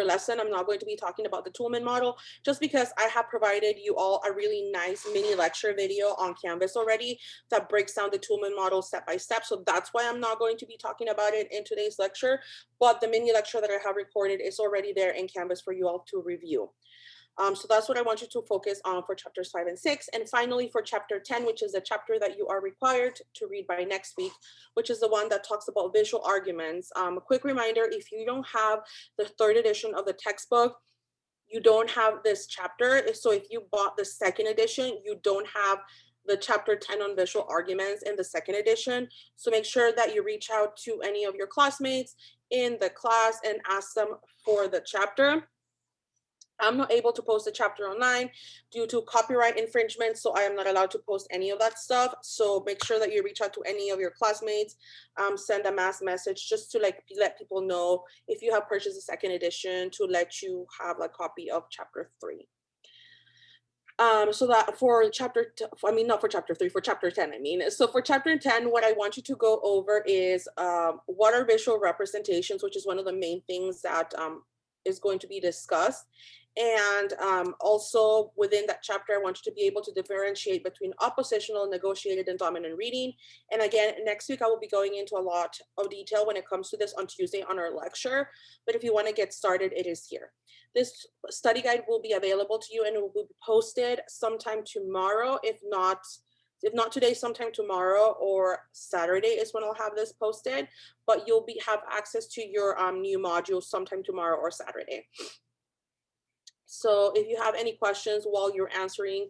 lesson, I'm not going to be talking about the Toulmin model, just because I have provided you all a really nice mini lecture video on Canvas already that breaks down the Toulmin model step by step. So that's why I'm not going to be talking about it in today's lecture, but the mini lecture that I have recorded is already there in Canvas for you all to review. So that's what I want you to focus on for chapters 5 and 6. And finally, for chapter 10, which is the chapter that you are required to read by next week, which is the one that talks about visual arguments. A quick reminder, if you don't have the 3rd edition of the textbook, you don't have this chapter. So if you bought the 2nd edition, you don't have the chapter 10 on visual arguments in the 2nd edition. So make sure that you reach out to any of your classmates in the class and ask them for the chapter. I'm not able to post the chapter online due to copyright infringement, so I am not allowed to post any of that stuff. So make sure that you reach out to any of your classmates, send a mass message just to like let people know if you have purchased the 2nd edition to let you have a copy of chapter 3. So that for chapter, not for chapter 3, for chapter 10, I mean. So for chapter 10, what I want you to go over is what are visual representations, which is one of the main things that is going to be discussed. And also within that chapter, I want you to be able to differentiate between oppositional, negotiated, and dominant reading. And again, next week, I will be going into a lot of detail when it comes to this on Tuesday on our lecture. But if you want to get started, it is here. This study guide will be available to you and it will be posted sometime tomorrow. If not today, sometime tomorrow or Saturday is when I'll have this posted, but you'll have access to your new module sometime tomorrow or Saturday. So if you have any questions while you're answering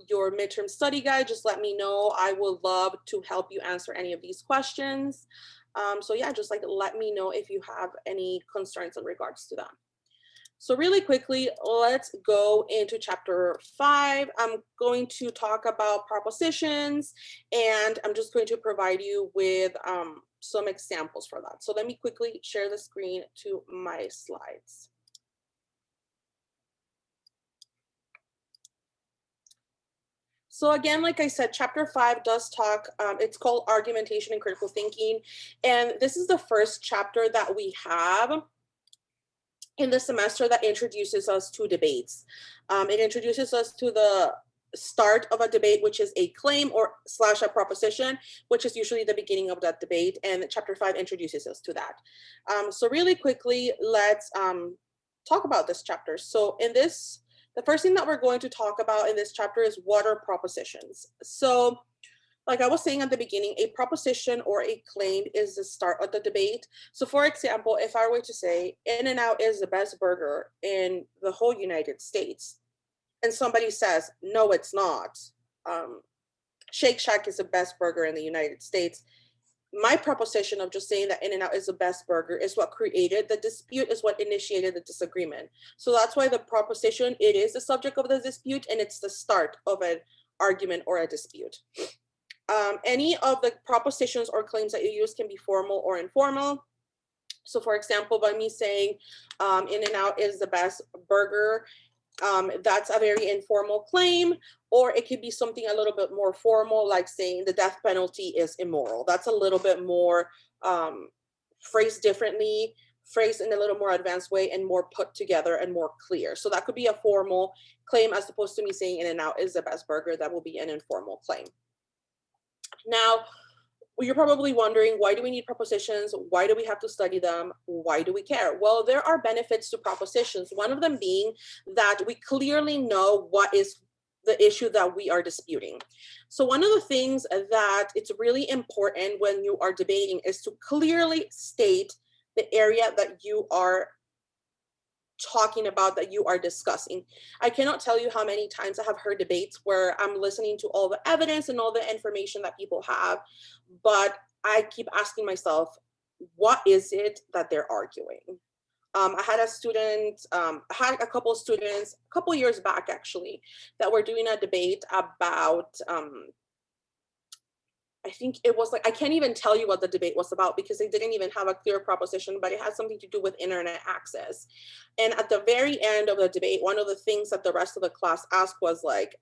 your midterm study guide, just let me know. I would love to help you answer any of these questions. So yeah, just like let me know if you have any concerns in regards to that. So really quickly, let's go into chapter 5. I'm going to talk about propositions, and I'm just going to provide you with some examples for that. So let me quickly share the screen to my slides. So again, like I said, chapter 5 does talk, it's called Argumentation and Critical Thinking. And this is the first chapter that we have in the semester that introduces us to debates. It introduces us to the start of a debate, which is a claim or / a proposition, which is usually the beginning of that debate. And chapter 5 introduces us to that. So really quickly, let's talk about this chapter. So in this, the first thing that we're going to talk about in this chapter is what are propositions. So like I was saying at the beginning, a proposition or a claim is the start of the debate. So for example, if I were to say In-N-Out is the best burger in the whole United States, and somebody says, no, it's not. Shake Shack is the best burger in the United States. My proposition of just saying that In-N-Out is the best burger is what created the dispute, is what initiated the disagreement. So that's why the proposition, it is the subject of the dispute and it's the start of an argument or a dispute. Any of the propositions or claims that you use can be formal or informal. So for example, by me saying In-N-Out is the best burger, that's a very informal claim, or it could be something a little bit more formal, like saying the death penalty is immoral. That's a little bit more phrased differently, phrased in a little more advanced way and more put together and more clear. So that could be a formal claim as opposed to me saying In-N-Out is the best burger. That will be an informal claim. Now, you're probably wondering, why do we need propositions? Why do we have to study them? Why do we care? Well, there are benefits to propositions. One of them being that we clearly know what is the issue that we are disputing. So one of the things that it's really important when you are debating is to clearly state the area that you are talking about, that you are discussing. I cannot tell you how many times I have heard debates where I'm listening to all the evidence and all the information that people have, but I keep asking myself, what is it that they're arguing? I had a student, I had a couple of students a couple of years back actually, that were doing a debate about I think it was like, I can't even tell you what the debate was about because they didn't even have a clear proposition, but it had something to do with internet access. And at the very end of the debate, one of the things that the rest of the class asked was like,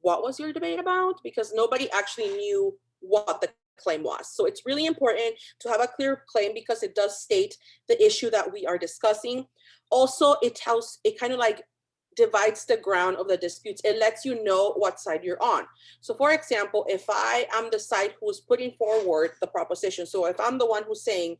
what was your debate about? Because nobody actually knew what the claim was. So it's really important to have a clear claim because it does state the issue that we are discussing. Also, it kind of like divides the ground of the disputes. It lets you know what side you're on. So for example, if I am the side who's putting forward the proposition, so if I'm the one who's saying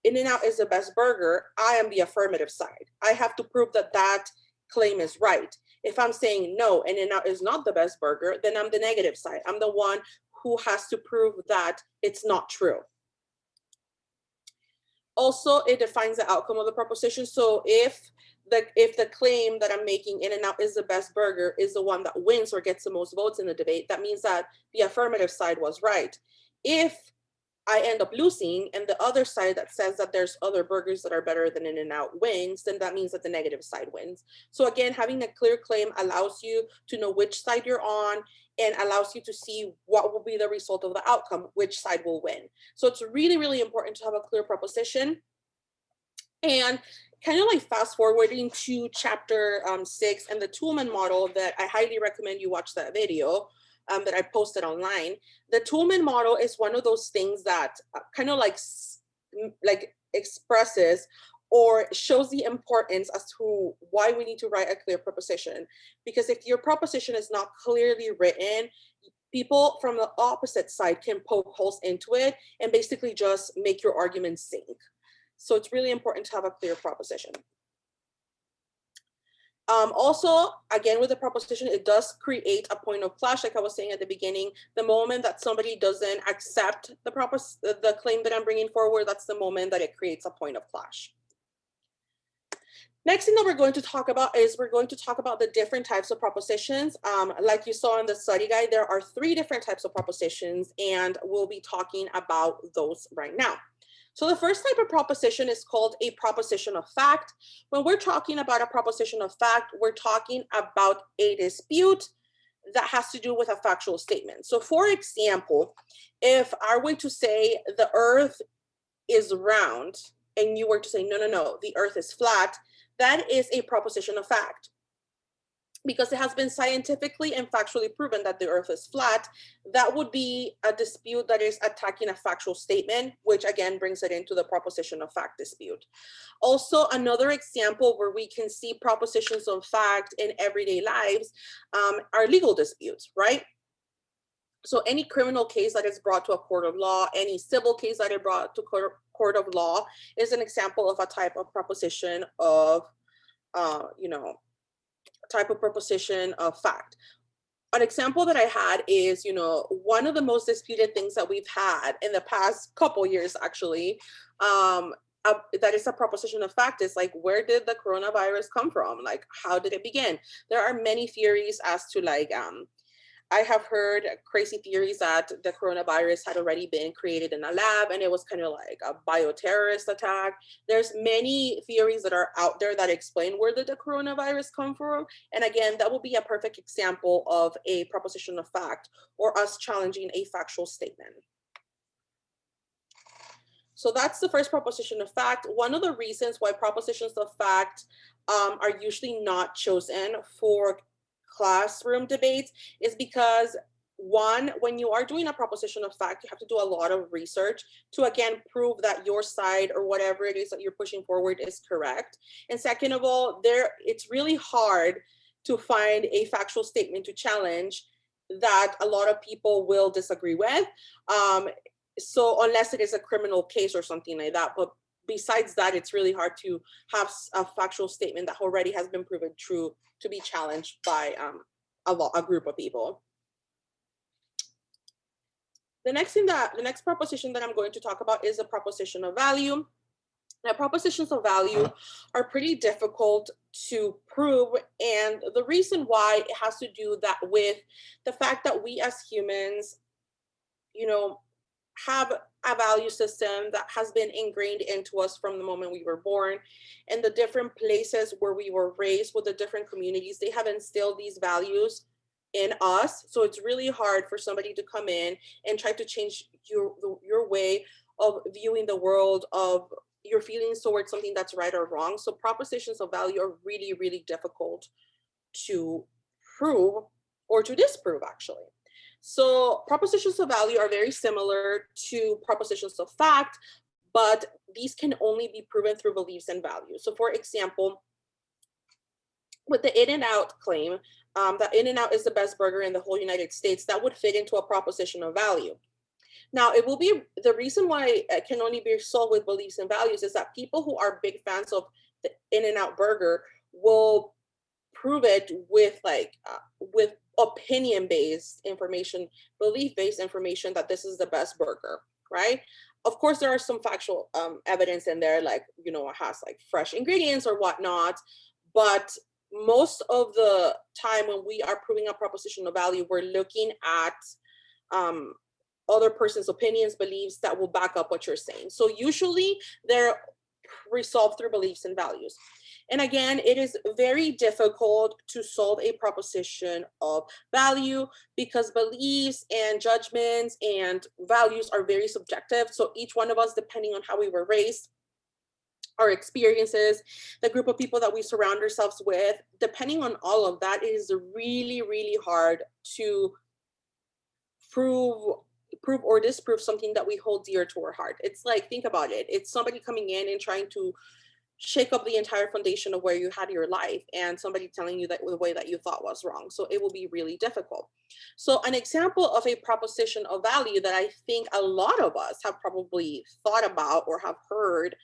In-N-Out is the best burger, I am the affirmative side. I have to prove that that claim is right. If I'm saying no, In-N-Out is not the best burger, then I'm the negative side. I'm the one who has to prove that it's not true. Also, it defines the outcome of the proposition. So if the claim that I'm making, In-N-Out is the best burger, is the one that wins or gets the most votes in the debate, that means that the affirmative side was right. If I end up losing and the other side that says that there's other burgers that are better than In-N-Out wins, then that means that the negative side wins. So again, having a clear claim allows you to know which side you're on and allows you to see what will be the result of the outcome, which side will win. So it's really, really important to have a clear proposition. And kind of like fast forwarding to chapter 6 and the Toulmin model, that I highly recommend you watch that video that I posted online. The Toulmin model is one of those things that kind of like expresses or shows the importance as to why we need to write a clear proposition. Because if your proposition is not clearly written, people from the opposite side can poke holes into it and basically just make your argument sink. So it's really important to have a clear proposition. Also, again, with the proposition, it does create a point of clash, like I was saying at the beginning. The moment that somebody doesn't accept the claim that I'm bringing forward, that's the moment that it creates a point of clash. Next thing that we're going to talk about is we're going to talk about the different types of propositions. Like you saw in the study guide, there are 3 different types of propositions, and we'll be talking about those right now. So the first type of proposition is called a proposition of fact. When we're talking about a proposition of fact, we're talking about a dispute that has to do with a factual statement. So for example, if I were to say the earth is round and you were to say, no, the earth is flat, that is a proposition of fact. Because it has been scientifically and factually proven that the earth is flat, that would be a dispute that is attacking a factual statement, which again brings it into the proposition of fact dispute. Also, another example where we can see propositions of fact in everyday lives are legal disputes, right? So any criminal case that is brought to a court of law, any civil case that is brought to court of law is an example of a type of proposition of, type of proposition of fact. An example that I had is, one of the most disputed things that we've had in the past couple years, actually, that is a proposition of fact is like, where did the coronavirus come from? Like, how did it begin? There are many theories as to like, I have heard crazy theories that the coronavirus had already been created in a lab and it was kind of like a bioterrorist attack. There's many theories that are out there that explain where did the coronavirus come from. And again, that will be a perfect example of a proposition of fact or us challenging a factual statement. So that's the first proposition of fact. One of the reasons why propositions of fact are usually not chosen for classroom debates is because, one, when you are doing a proposition of fact, you have to do a lot of research to again prove that your side or whatever it is that you're pushing forward is correct. And second of all, it's really hard to find a factual statement to challenge that a lot of people will disagree with. So unless it is a criminal case or something like that, but besides that, it's really hard to have a factual statement that already has been proven true to be challenged by a group of people. The next proposition that I'm going to talk about is the proposition of value. Now, propositions of value are pretty difficult to prove, and the reason why it has to do that with the fact that we as humans, have a value system that has been ingrained into us from the moment we were born, and the different places where we were raised with the different communities, they have instilled these values in us. So it's really hard for somebody to come in and try to change your way of viewing the world, of your feelings towards something that's right or wrong. So propositions of value are really, really difficult to prove or to disprove, actually. So propositions of value are very similar to propositions of fact, but these can only be proven through beliefs and values. So for example, with the In-N-Out claim, that In-N-Out is the best burger in the whole United States, that would fit into a proposition of value. Now, it will be the reason why it can only be sold with beliefs and values is that people who are big fans of the In-N-Out burger will prove it with opinion-based information, belief-based information that this is the best burger, right? Of course, there are some factual evidence in there, like, you know, it has like fresh ingredients or whatnot, but most of the time when we are proving a proposition of value, we're looking at um, other person's opinions, beliefs that will back up what you're saying. So usually they're resolved through beliefs and values. And again, it is very difficult to solve a proposition of value because beliefs and judgments and values are very subjective. So each one of us, depending on how we were raised, our experiences, the group of people that we surround ourselves with, depending on all of that, it is really, really hard to prove or disprove something that we hold dear to our heart. It's like, think about it. It's somebody coming in and trying to shake up the entire foundation of where you had your life and somebody telling you that the way that you thought was wrong. So it will be really difficult. So an example of a proposition of value that I think a lot of us have probably thought about or have heard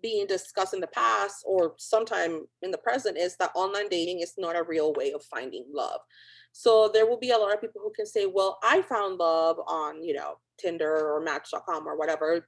being discussed in the past or sometime in the present is that online dating is not a real way of finding love. So there will be a lot of people who can say, well, I found love on, you know, Tinder or Match.com or whatever.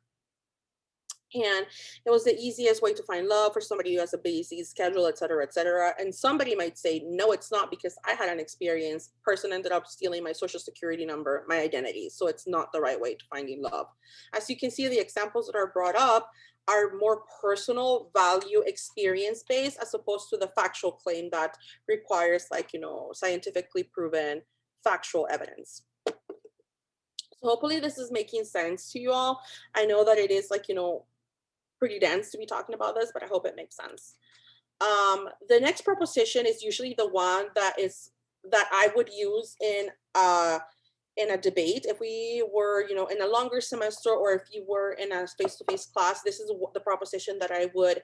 And it was the easiest way to find love for somebody who has a busy schedule, et cetera, et cetera. And somebody might say, no, it's not, because I had an experience. Person ended up stealing my social security number, my identity. So it's not the right way to finding love. As you can see, the examples that are brought up are more personal value experience based as opposed to the factual claim that requires, like, you know, scientifically proven factual evidence. So hopefully this is making sense to you all. I know that it is, like, you know, pretty dense to be talking about this, but I hope it makes sense. The next proposition is usually the one that I would use in a debate. If we were, you know, in a longer semester or if you were in a face-to-face class, this is the proposition that I would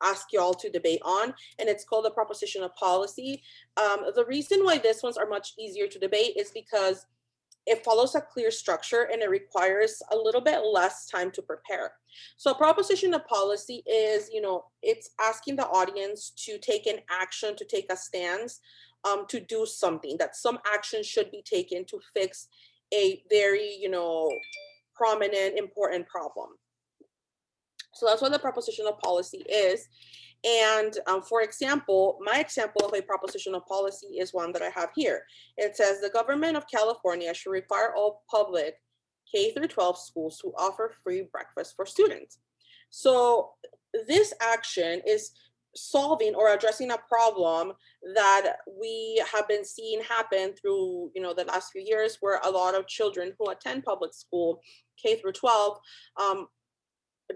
ask y'all to debate on, and it's called the proposition of policy. The reason why this ones are much easier to debate is because it follows a clear structure and it requires a little bit less time to prepare. So a proposition of policy is, you know, it's asking the audience to take an action, to take a stance, to do something, that some action should be taken to fix a very, you know, prominent, important problem. So that's what the proposition of policy is. And for example, my example of a proposition of policy is one that I have here. It says the government of California should require all public K through 12 schools to offer free breakfast for students. So this action is solving or addressing a problem that we have been seeing happen through, you know, the last few years, where a lot of children who attend public school K through 12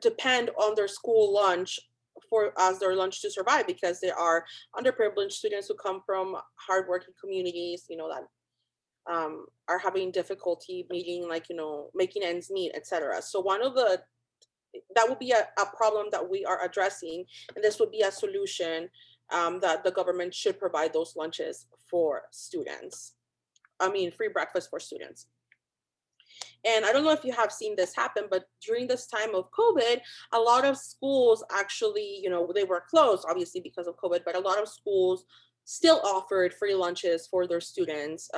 depend on their school lunch as their lunch to survive, because they are underprivileged students who come from hardworking communities, you know, that are having difficulty meeting, like, you know, making ends meet, etc. So that would be a problem that we are addressing, and this would be a solution, that the government should provide those lunches for students. I mean, free breakfast for students. And I don't know if you have seen this happen, but during this time of COVID, a lot of schools actually, you know, they were closed obviously because of COVID, but a lot of schools still offered free lunches for their students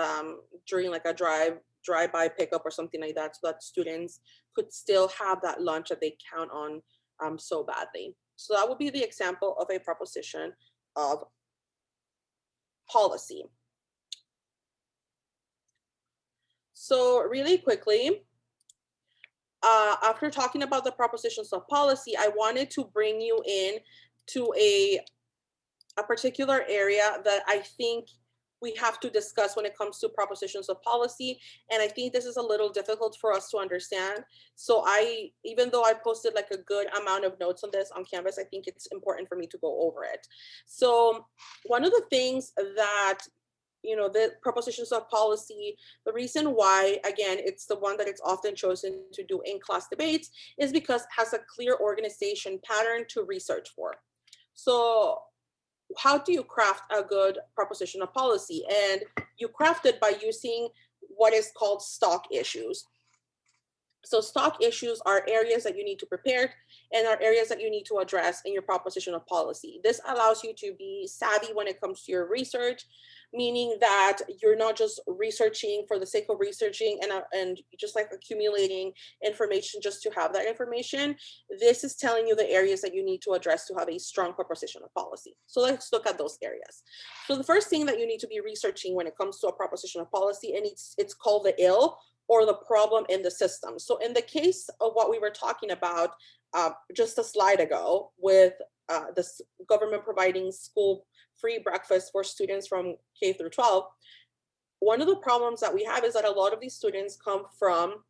during like a drive-by pickup or something like that, so that students could still have that lunch that they count on so badly. So that would be the example of a proposition of policy. So really quickly, after talking about the propositions of policy, I wanted to bring you in to a particular area that I think we have to discuss when it comes to propositions of policy. And I think this is a little difficult for us to understand. So even though I posted like a good amount of notes on this on Canvas, I think it's important for me to go over it. So one of the things that, the propositions of policy, the reason why, again, it's the one that it's often chosen to do in class debates is because it has a clear organization pattern to research for. So how do you craft a good proposition of policy? And you craft it by using what is called stock issues. So stock issues are areas that you need to prepare and are areas that you need to address in your proposition of policy. This allows you to be savvy when it comes to your research, meaning that you're not just researching for the sake of researching and just like accumulating information just to have that information. This is telling you the areas that you need to address to have a strong proposition of policy. So let's look at those areas. So the first thing that you need to be researching when it comes to a proposition of policy, and it's called the ill, or the problem in the system. So in the case of what we were talking about just a slide ago with the government providing school free breakfast for students from K through 12, one of the problems that we have is that a lot of these students come from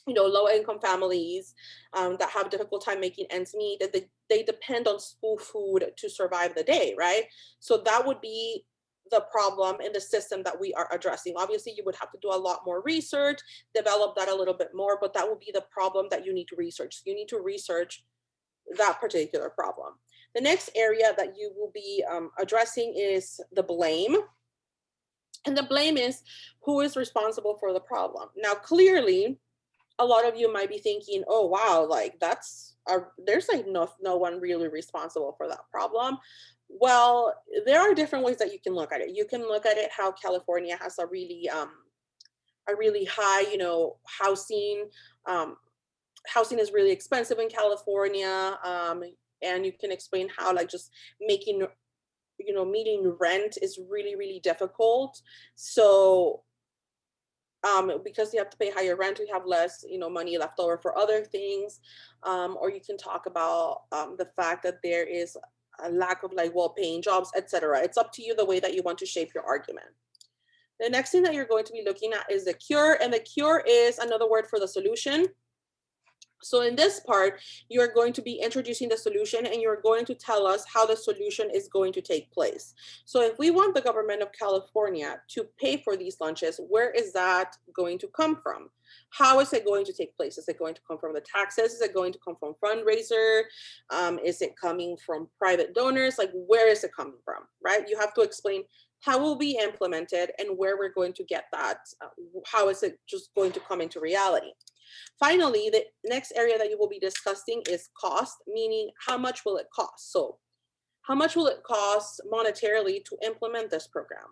low income families that have a difficult time making ends meet, and they depend on school food to survive the day, right? So that would be the problem in the system that we are addressing. Obviously, you would have to do a lot more research, develop that a little bit more, but that would be the problem that you need to research. So you need to research that particular problem. The next area that you will be addressing is the blame. And the blame is who is responsible for the problem. Now, clearly, a lot of you might be thinking, oh, wow, like there's like no one really responsible for that problem. Well, there are different ways that you can look at it. You can look at it how California has a really high, housing. Housing is really expensive in California, and you can explain how like just making, meeting rent is really, really difficult. So because you have to pay higher rent, we have less, money left over for other things. Or you can talk about the fact that there is a lack of like well-paying jobs, etc. It's up to you the way that you want to shape your argument. The next thing that you're going to be looking at is the cure, and the cure is another word for the solution. So in this part, you're going to be introducing the solution, and you're going to tell us how the solution is going to take place. So if we want the government of California to pay for these lunches, where is that going to come from? How is it going to take place? Is it going to come from the taxes? Is it going to come from fundraiser? Is it coming from private donors? Like, where is it coming from, right? You have to explain how it will be implemented and where we're going to get that. How is it just going to come into reality? Finally, the next area that you will be discussing is cost, meaning how much will it cost? So how much will it cost monetarily to implement this program?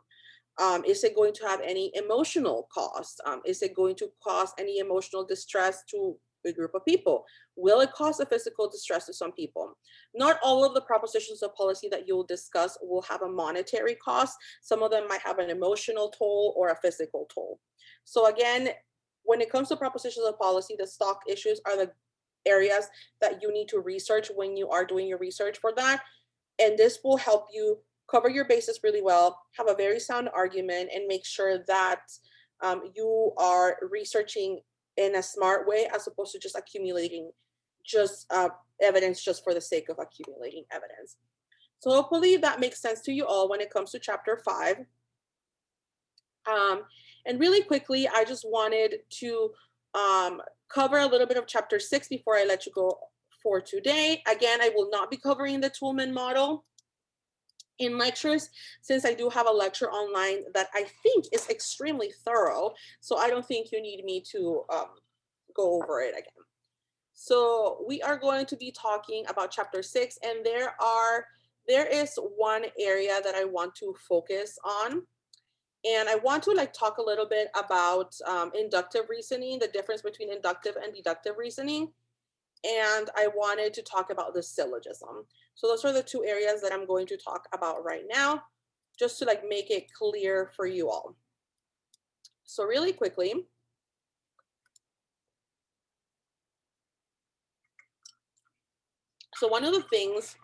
Is it going to have any emotional cost? Is it going to cause any emotional distress to a group of people? Will it cause a physical distress to some people? Not all of the propositions of policy that you'll discuss will have a monetary cost. Some of them might have an emotional toll or a physical toll. So again, when it comes to propositions of policy, the stock issues are the areas that you need to research when you are doing your research for that. And this will help you cover your bases really well, have a very sound argument, and make sure that you are researching in a smart way as opposed to just accumulating just evidence just for the sake of accumulating evidence. So hopefully that makes sense to you all when it comes to chapter 5. And really quickly, I just wanted to cover a little bit of chapter 6 before I let you go for today. Again, I will not be covering the Toulmin model in lectures, since I do have a lecture online that I think is extremely thorough. So I don't think you need me to go over it again. So we are going to be talking about chapter 6, and there is one area that I want to focus on. And I want to talk a little bit about inductive reasoning, the difference between inductive and deductive reasoning. And I wanted to talk about the syllogism. So those are the two areas that I'm going to talk about right now, just to make it clear for you all. So really quickly, so one of the things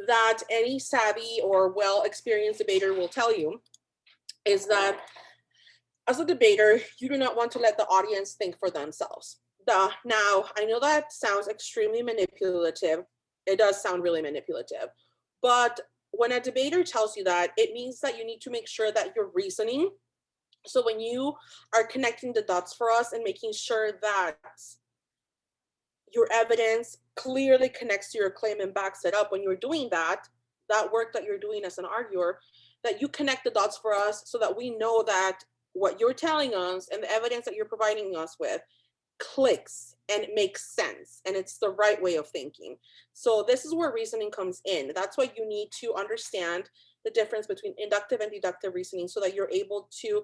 that any savvy or well-experienced debater will tell you is that as a debater, you do not want to let the audience think for themselves. Now, I know that sounds extremely manipulative. It does sound really manipulative. But when a debater tells you that, it means that you need to make sure that you're reasoning. So when you are connecting the dots for us and making sure that your evidence clearly connects to your claim and backs it up, when you're doing that, that work that you're doing as an arguer, that you connect the dots for us so that we know that what you're telling us and the evidence that you're providing us with clicks and it makes sense and it's the right way of thinking. So this is where reasoning comes in. That's why you need to understand the difference between inductive and deductive reasoning so that you're able to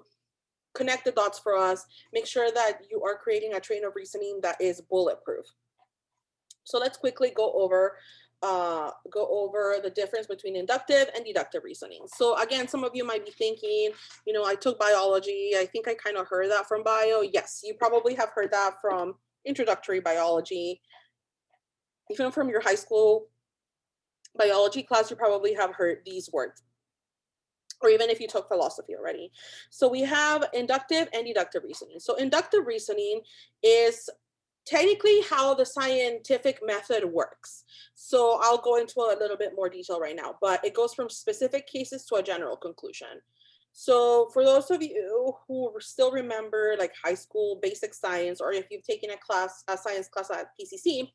connect the dots for us, make sure that you are creating a train of reasoning that is bulletproof. So let's quickly go over the difference between inductive and deductive reasoning. So again, some of you might be thinking, you know, I took biology. I think I kind of heard that from bio. Yes, you probably have heard that from introductory biology. Even from your high school biology class, you probably have heard these words, or even if you took philosophy already. So we have inductive and deductive reasoning. So inductive reasoning is technically how the scientific method works. So I'll go into a little bit more detail right now, but it goes from specific cases to a general conclusion. So for those of you who still remember like high school basic science, or if you've taken a science class at PCC,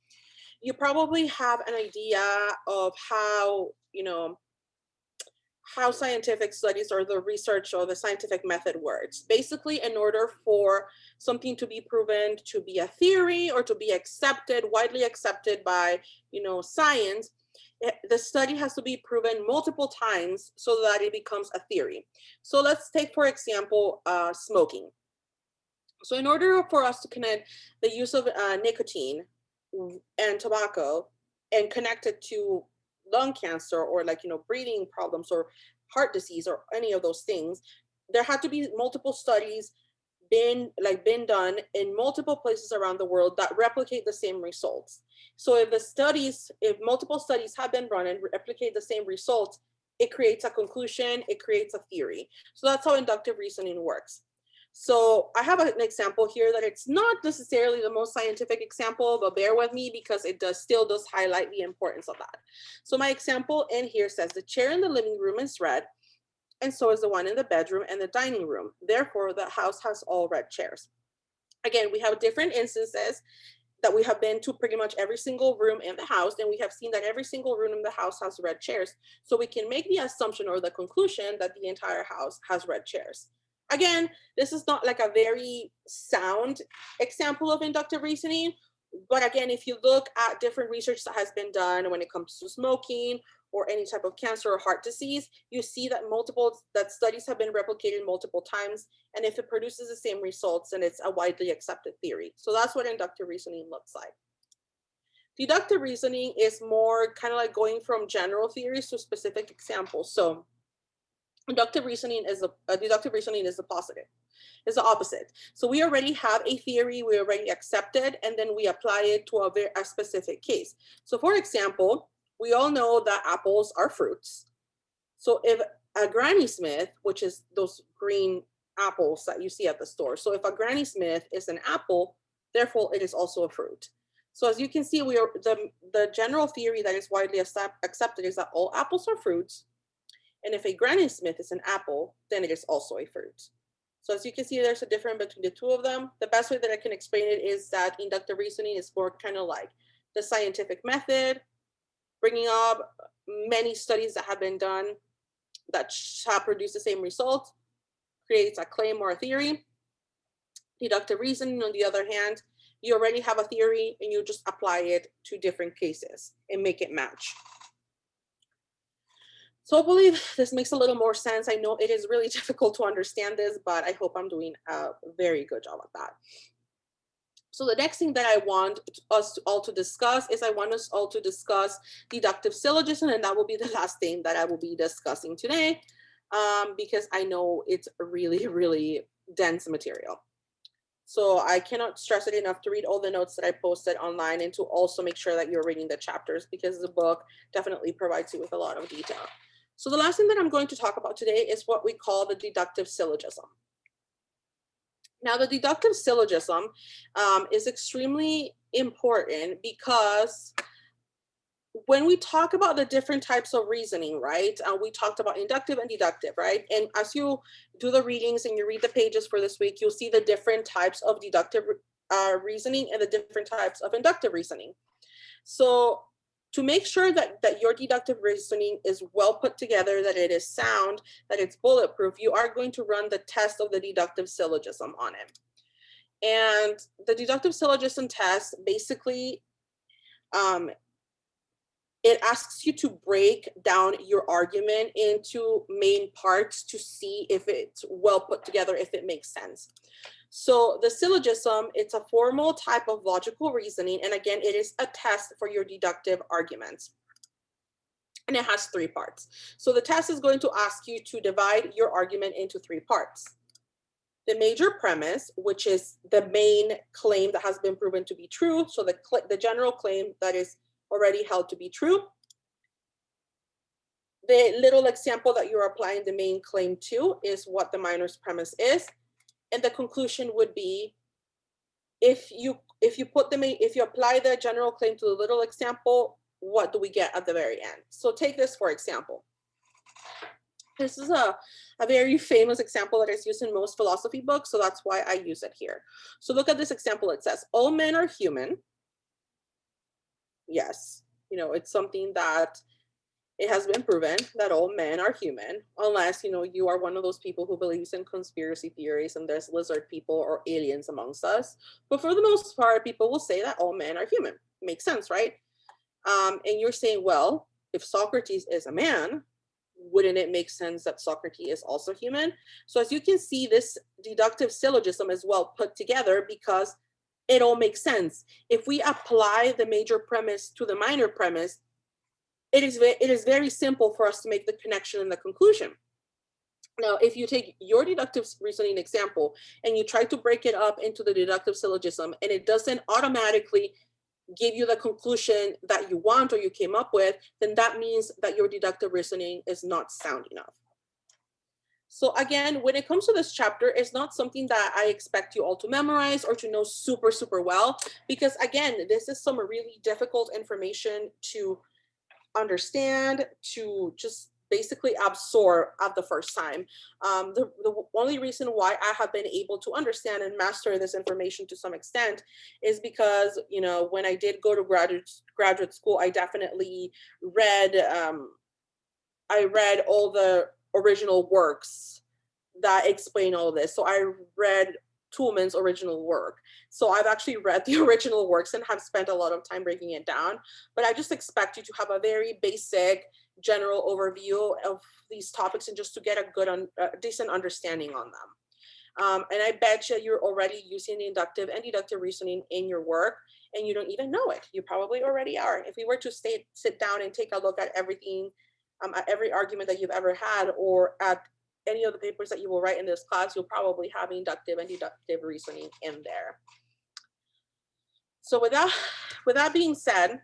you probably have an idea of how, you know, how scientific studies or the research or the scientific method works. Basically, in order for something to be proven to be a theory or to be accepted, widely accepted by, you know, science, the study has to be proven multiple times so that it becomes a theory. So let's take, for example, smoking. So in order for us to connect the use of nicotine and tobacco and connect it to lung cancer or like, you know, breathing problems or heart disease or any of those things, there had to be multiple studies been done in multiple places around the world that replicate the same results. So if multiple studies have been run and replicate the same results, it creates a conclusion, it creates a theory. So that's how inductive reasoning works. So I have an example here that it's not necessarily the most scientific example, but bear with me because it still does highlight the importance of that. So my example in here says the chair in the living room is red, and so is the one in the bedroom and the dining room. Therefore, the house has all red chairs. Again, we have different instances that we have been to pretty much every single room in the house, and we have seen that every single room in the house has red chairs. So we can make the assumption or the conclusion that the entire house has red chairs. Again, this is not like a very sound example of inductive reasoning, but again, if you look at different research that has been done when it comes to smoking or any type of cancer or heart disease, you see that studies have been replicated multiple times, and if it produces the same results, then it's a widely accepted theory. So that's what inductive reasoning looks like. Deductive reasoning is more kind of like going from general theories to specific examples. So deductive reasoning is the opposite. So we already have a theory, we already accept it, and then we apply it to a specific case. So for example, we all know that apples are fruits. So if a Granny Smith, which is those green apples that you see at the store, so if a Granny Smith is an apple, therefore it is also a fruit. So as you can see, the general theory that is widely accepted is that all apples are fruits. And if a Granny Smith is an apple, then it is also a fruit. So as you can see, there's a difference between the two of them. The best way that I can explain it is that inductive reasoning is more kind of like the scientific method, bringing up many studies that have been done that have produced the same result, creates a claim or a theory. Deductive reasoning, on the other hand, you already have a theory and you just apply it to different cases and make it match. So hopefully this makes a little more sense. I know it is really difficult to understand this, but I hope I'm doing a very good job at that. So the next thing that I want us all to discuss is I want us all to discuss deductive syllogism, and that will be the last thing that I will be discussing today, because I know it's really, really dense material. So I cannot stress it enough to read all the notes that I posted online and to also make sure that you're reading the chapters, because the book definitely provides you with a lot of detail. So the last thing that I'm going to talk about today is what we call the deductive syllogism. Now, the deductive syllogism is extremely important because when we talk about the different types of reasoning, right? We talked about inductive and deductive, right? And as you do the readings and you read the pages for this week, you'll see the different types of deductive reasoning and the different types of inductive reasoning. So to make sure that your deductive reasoning is well put together, that it is sound, that it's bulletproof, you are going to run the test of the deductive syllogism on it. And the deductive syllogism test basically, it asks you to break down your argument into main parts to see if it's well put together, if it makes sense. So the syllogism, it's a formal type of logical reasoning. And again, it is a test for your deductive arguments. And it has 3 parts. So the test is going to ask you to divide your argument into 3 parts. The major premise, which is the main claim that has been proven to be true. So the general claim that is already held to be true. The little example that you're applying the main claim to is what the minor's premise is. And the conclusion would be, if you apply the general claim to the little example, what do we get at the very end? So take this for example. This is a very famous example that is used in most philosophy books, so that's why I use it here. So look at this example. It says, all men are human. Yes, it's something that it has been proven that all men are human, unless, you are one of those people who believes in conspiracy theories and there's lizard people or aliens amongst us. But for the most part, people will say that all men are human. Makes sense, right? And you're saying, well, if Socrates is a man, wouldn't it make sense that Socrates is also human? So as you can see, this deductive syllogism is well put together because it all makes sense. If we apply the major premise to the minor premise, it is very simple for us to make the connection and the conclusion. Now, if you take your deductive reasoning example and you try to break it up into the deductive syllogism and it doesn't automatically give you the conclusion that you want or you came up with, then that means that your deductive reasoning is not sound enough. So again, when it comes to this chapter, it's not something that I expect you all to memorize or to know super, super well, because again, this is some really difficult information to understand, to just basically absorb at the first time. The only reason why I have been able to understand and master this information to some extent is because, when I did go to graduate school, I definitely read, all the original works that explain all this. So I read Toulmin's original work. So I've actually read the original works and have spent a lot of time breaking it down, but I just expect you to have a very basic general overview of these topics and just to get a good, decent understanding on them. And I bet you're already using the inductive and deductive reasoning in your work and you don't even know it. You probably already are. If we were to sit down and take a look at everything, at every argument that you've ever had or at any of the papers that you will write in this class, you'll probably have inductive and deductive reasoning in there. So with that being said,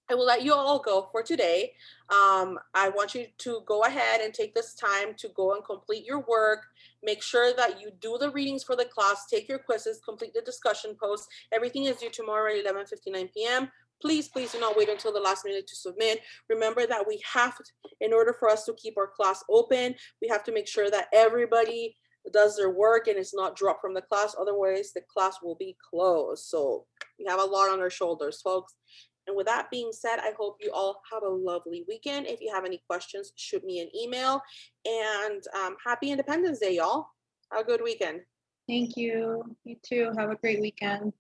I will let you all go for today. I want you to go ahead and take this time to go and complete your work. Make sure that you do the readings for the class, take your quizzes, complete the discussion posts. Everything is due tomorrow at 11:59 p.m. Please do not wait until the last minute to submit. Remember that we have, in order for us to keep our class open, we have to make sure that everybody does their work and it's not dropped from the class. Otherwise, the class will be closed. So we have a lot on our shoulders, folks. And with that being said, I hope you all have a lovely weekend. If you have any questions, shoot me an email. And happy Independence Day, y'all. Have a good weekend. Thank you. You too. Have a great weekend.